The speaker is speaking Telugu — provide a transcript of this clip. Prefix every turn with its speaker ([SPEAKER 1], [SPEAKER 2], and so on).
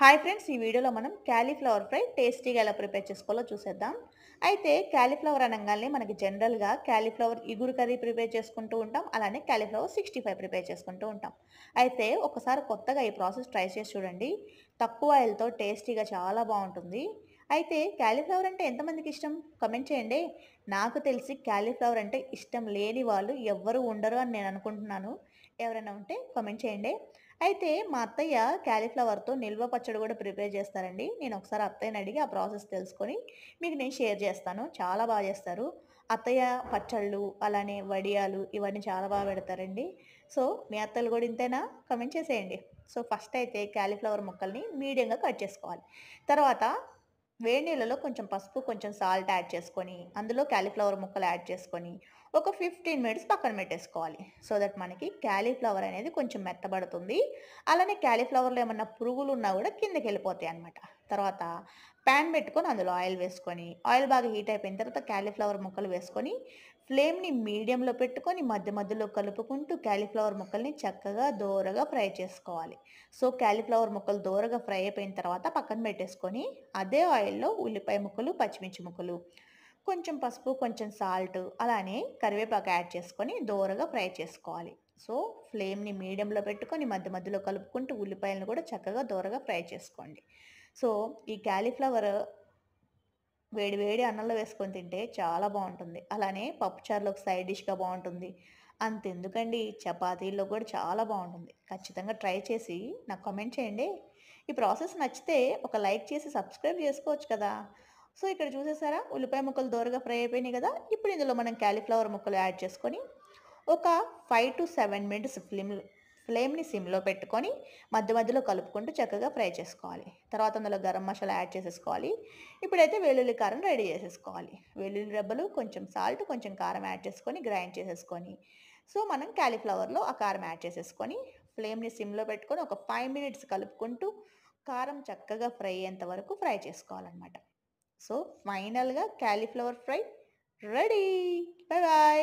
[SPEAKER 1] హాయ్ ఫ్రెండ్స్, ఈ వీడియోలో మనం క్యాలీఫ్లవర్ ఫ్రై టేస్టీగా ఎలా ప్రిపేర్ చేసుకోవాలో చూసేద్దాం. అయితే క్యాలీఫ్లవర్ అనంగానే మనకి జనరల్‌గా క్యాలీఫ్లవర్ ఇగురు కర్రీ ప్రిపేర్ చేసుకుంటూ ఉంటాం. అలానే క్యాలీఫ్లవర్ 65 ప్రిపేర్ చేసుకుంటూ ఉంటాం. అయితే ఒకసారి కొత్తగా ఈ ప్రాసెస్ ట్రై చేసి చూడండి. తక్కువ ఆయిల్‌తో టేస్టీగా చాలా బావుంటుంది. అయితే క్యాలీఫ్లవర్ అంటే ఎంతమందికి ఇష్టం? కామెంట్ చేయండి. నాకు తెలిసి క్యాలీఫ్లవర్ అంటే ఇష్టం లేని వాళ్ళు ఎవ్వరు ఉండరు అని నేను అనుకుంటున్నాను. ఎవరైనా ఉంటే కామెంట్ చేయండి. అయితే మా అత్తయ్య క్యాలీఫ్లవర్‌తో నిల్వ పచ్చడి గూడా ప్రిపేర్ చేస్తారండి. నేను ఒకసారి అత్తయ్యని అడిగి ఆ ప్రాసెస్ తెలుసుకొని మీకు నేను షేర్ చేస్తాను. చాలా బాగా చేస్తారు. అత్తయ్య పచ్చళ్ళు, అలానే వడియాలు ఇవన్నీ చాలా బాగా పెడతారండి. సో, మీ అత్తలు గూడా ఇంతేనా? కామెంట్ చేసేయండి. సో, ఫస్ట్ అయితే క్యాలీఫ్లవర్ ముక్కల్ని మీడియంగా కట్ చేసుకోవాలి. తర్వాత వేడి నీళ్ళలో కొంచెం పసుపు, కొంచెం సాల్ట్ యాడ్ చేసుకొని, అందులో క్యాలీఫ్లవర్ ముక్కలు యాడ్ చేసుకొని, ఒక 15 మినిట్స్ పక్కన పెట్టేసుకోవాలి. సో దట్ మనకి క్యాలీఫ్లవర్ అనేది కొంచెం మెత్తబడుతుంది. అలానే క్యాలీఫ్లవర్‌లో ఏమన్నా పురుగులున్నా గూడా కిందకెళ్ళిపోతాయన్నమాట. తర్వాత పాన్ పెట్టుకొని అందులో ఆయిల్ వేసుకొని, ఆయిల్ బాగా హీట్ అయిపోయిన తర్వాత క్యాలీఫ్లవర్ ముక్కలు వేసుకొని, ఫ్లేమ్‌ని మీడియంలో పెట్టుకొని మధ్య మధ్యలో కలుపుకుంటూ క్యాలీఫ్లవర్ ముక్కల్ని చక్కగా దోరగా ఫ్రై చేసుకోవాలి. సో, క్యాలీఫ్లవర్ ముక్కలు దోరగా ఫ్రై అయిపోయిన తర్వాత పక్కన పెట్టేసుకొని, అదే ఆయిల్‌లో ఉల్లిపాయ ముక్కలు, పచ్చిమిర్చి ముక్కలు, కొంచెం పసుపు, కొంచెం సాల్ట్, అలానే కరివేపాకు యాడ్ చేసుకొని దోరగా ఫ్రై చేసుకోవాలి. సో, ఫ్లేమ్‌ని మీడియంలో పెట్టుకొని మధ్య మధ్యలో కలుపుకుంటూ ఉల్లిపాయలను కూడా చక్కగా దోరగా ఫ్రై చేసుకోండి. సో, ఈ క్యాలీఫ్లవర్ వేడి వేడి అన్నంలో వేసుకొని తింటే చాలా బావుంటుంది. అలానే పప్పుచారులోకి సైడ్ డిష్‌గా బావుంటుంది. అంతెందుకండి, చపాతీల్లో కూడా చాలా బావుంటుంది. ఖచ్చితంగా ట్రై చేసి నాకు కామెంట్ చేయండి. ఈ ప్రాసెస్ నచ్చితే ఒక లైక్ చేసి సబ్స్క్రైబ్ చేసుకోవచ్చు కదా! సో, ఇక్కడ చూసేసారా, ఉల్లిపాయ ముక్కలు దోరగా ఫ్రై అయిపోయినాయి కదా! ఇప్పుడు ఇందులో మనం క్యాలీఫ్లవర్ ముక్కలు యాడ్ చేసుకొని ఒక 5-7 మినిట్స్ ఫ్లేమ్‌ని సిమ్‌లో పెట్టుకొని మధ్య మధ్యలో కలుపుకుంటూ చక్కగా ఫ్రై చేసుకోవాలి. తర్వాత అందులో గరం మసాలా యాడ్ చేసేసుకోవాలి. ఇప్పుడైతే వెల్లుల్లి కారం రెడీ చేసేసుకోవాలి. వెల్లుల్లి రెబ్బలు, కొంచెం సాల్ట్, కొంచెం కారం యాడ్ చేసుకొని గ్రైండ్ చేసేసుకొని, సో, మనం క్యాలీఫ్లవర్‌లో ఆ కారం యాడ్ చేసేసుకొని ఫ్లేమ్‌ని సిమ్‌లో పెట్టుకొని ఒక 5 మినిట్స్ కలుపుకుంటూ కారం చక్కగా ఫ్రై అయ్యేంత వరకు ఫ్రై చేసుకోవాలనమాట. సో, ఫైనల్‌గా cauliflower fry ready. Bye bye.